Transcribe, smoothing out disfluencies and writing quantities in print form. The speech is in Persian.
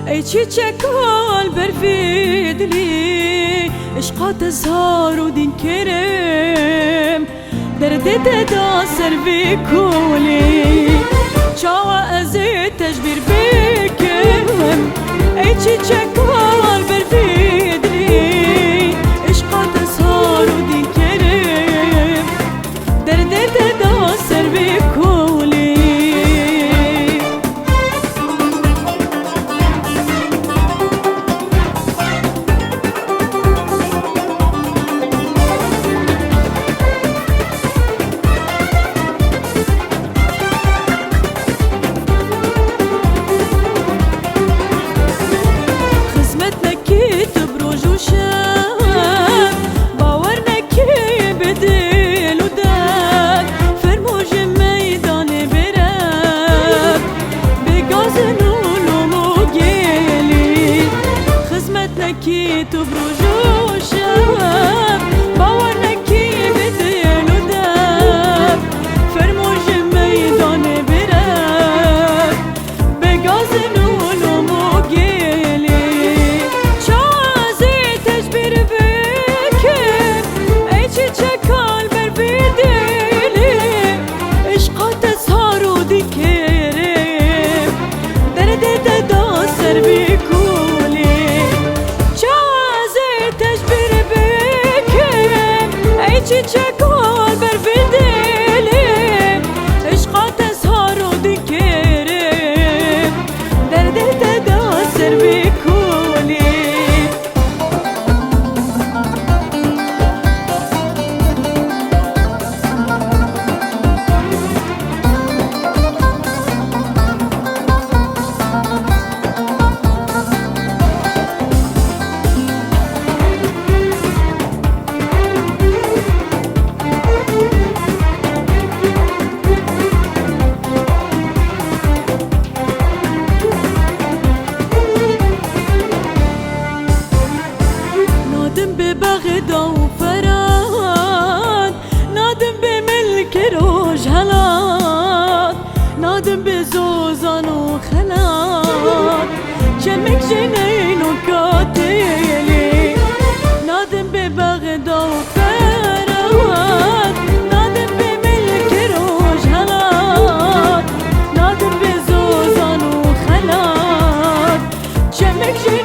ای چیچک برفیدلی عشقات زار و دین کرم درد دا سر کولی چاوا از تجبیر بکم ای چیچک برفیدلی عشقات زار و دین کرم درد دا سر کولی کی تو بروجو شب باور نکی بدل و دب فرموش میدان برد به گاز نولومو گلی چازی تجبیر بکن ای چی چکال بر بدلی عشقات سارو دیکرم درد دا سر بیکو چیچک برفیدلی عشقات سار و دیکرم درد دا سر بیکولی بغدا وفراد نادم بملك روج هلاد نادم بزوزان وخلاد شمك جنين وكاتيلي نادم ببغدا وفراد نادم بملك روج هلاد نادم بزوزان وخلاد شمك جنين